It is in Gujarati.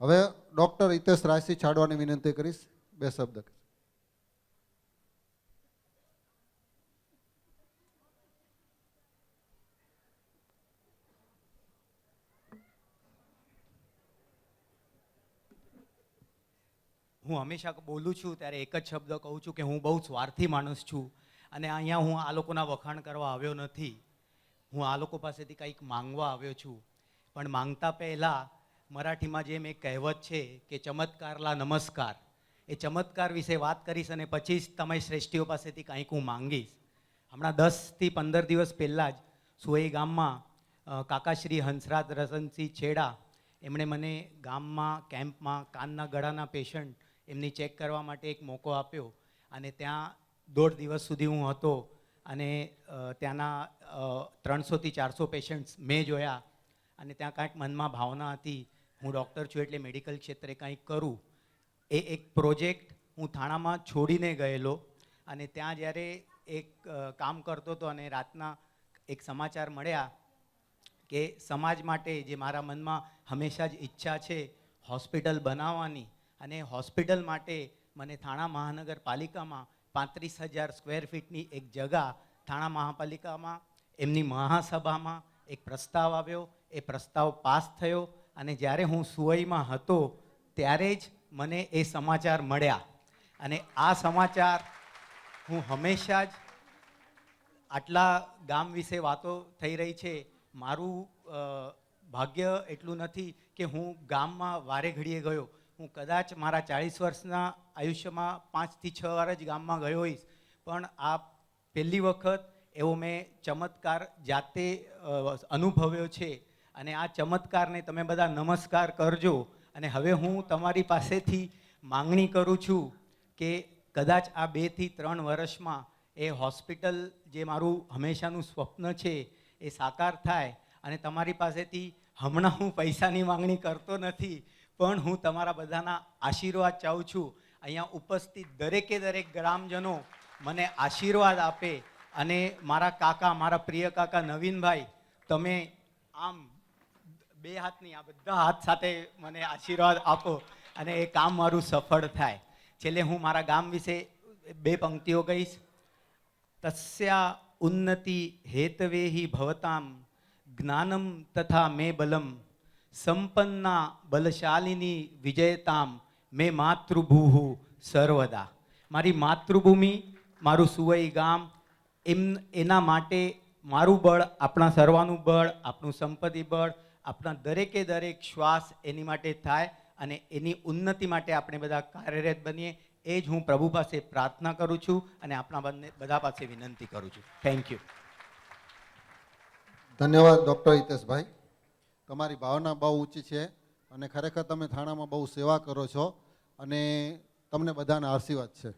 હવે ડૉક્ટર હિતેશ રાયસિંહ છાડવાની વિનંતી કરીશ, બે શબ્દ. હું હંમેશા બોલું છું ત્યારે એક જ શબ્દ કહું છું કે હું બહુ સ્વાર્થી માણસ છું અને અહીંયા હું આ લોકોના વખાણ કરવા આવ્યો નથી. હું આ લોકો પાસેથી કંઈક માંગવા આવ્યો છું. પણ માંગતા પહેલાં મરાઠીમાં જેમ એક કહેવત છે કે ચમત્કારલા નમસ્કાર, એ ચમત્કાર વિશે વાત કરીશ અને પછી જ તમારી શ્રેષ્ઠીઓ પાસેથી કંઈક હું માંગીશ. હમણાં 10 થી 15 દિવસ પહેલાં જ સુઈ ગામમાં કાકાશ્રી હંસરાજ રતનસિંહ છેડા એમણે મને ગામમાં કેમ્પમાં કાનના ગળાના પેશન્ટ એમની ચેક કરવા માટે એક મોકો આપ્યો અને ત્યાં 1.5 દિવસ સુધી હું હતો અને ત્યાંના 300 થી 400 પેશન્ટ્સ મેં જોયા અને ત્યાં કાંઈક મનમાં ભાવના હતી હું ડૉક્ટર છું એટલે મેડિકલ ક્ષેત્રે કંઈક કરું. એ એક પ્રોજેક્ટ હું થાણામાં છોડીને ગયેલો અને ત્યાં જ્યારે એક કામ કરતો હતો અને રાતના એક સમાચાર મળ્યા કે સમાજ માટે જે મારા મનમાં હંમેશા જ ઈચ્છા છે હોસ્પિટલ બનાવવાની, અને હોસ્પિટલ માટે મને થાણા મહાનગરપાલિકામાં 35,000 સ્ક્વેર ફીટની એક જગા થાણા મહાપાલિકામાં એમની મહાસભામાં એક પ્રસ્તાવ આવ્યો. એ પ્રસ્તાવ પાસ થયો અને જ્યારે હું સુવઈમાં હતો ત્યારે જ મને એ સમાચાર મળ્યા અને આ સમાચાર હું હંમેશા જ આટલા ગામ વિશે વાતો થઈ રહી છે. મારું ભાગ્ય એટલું નથી કે હું ગામમાં વારે ઘડીએ ગયો. હું કદાચ મારા 40 વર્ષના આયુષ્યમાં 5 થી 6 વાર જ ગામમાં ગયો હોઈશ, પણ આ પહેલી વખત એવો મેં ચમત્કાર જાતે અનુભવ્યો છે અને આ ચમત્કારને તમે બધા નમસ્કાર કરજો. અને હવે હું તમારી પાસેથી માંગણી કરું છું કે કદાચ આ 2 થી 3 વર્ષમાં એ હોસ્પિટલ જે મારું હંમેશાનું સ્વપ્ન છે એ સાકાર થાય. અને તમારી પાસેથી હમણાં હું પૈસાની માંગણી કરતો નથી, પણ હું તમારા બધાના આશીર્વાદ ચાહું છું. અહીંયા ઉપસ્થિત દરેક ગ્રામજનો મને આશીર્વાદ આપે અને મારા કાકા, મારા પ્રિય કાકા નવીનભાઈ, તમે આમ 2 હાથની આ બધા હાથ સાથે મને આશીર્વાદ આપો અને એ કામ મારું સફળ થાય. છેલ્લે હું મારા ગામ વિશે 2 પંક્તિઓ કહીશ. તસ્યા ઉન્નતિ હેતવેહી ભવતામ જ્ઞાનમ તથા મે બલમ સંપન્ના બલશાલિની વિજયતામ મે માતૃભૂહુ સર્વદા. મારી માતૃભૂમિ, મારું સુવઈ ગામ, એના માટે મારું બળ, આપણા સર્વાનું બળ, આપણું સંપત્તિ બળ, આપણા દરેક શ્વાસ એની માટે થાય અને એની ઉન્નતિ માટે આપણે બધા કાર્યરત બનીએ. એ જ હું પ્રભુ પાસે પ્રાર્થના કરું છું અને આપણા બધા પાસે વિનંતી કરું છું. Thank you. ધન્યવાદ ડૉક્ટર હિતેશભાઈ. તમારી ભાવના બહુ ઊંચી છે અને ખરેખર તમે થાણામાં બહુ સેવા કરો છો અને તમને બધાના આશીર્વાદ છે.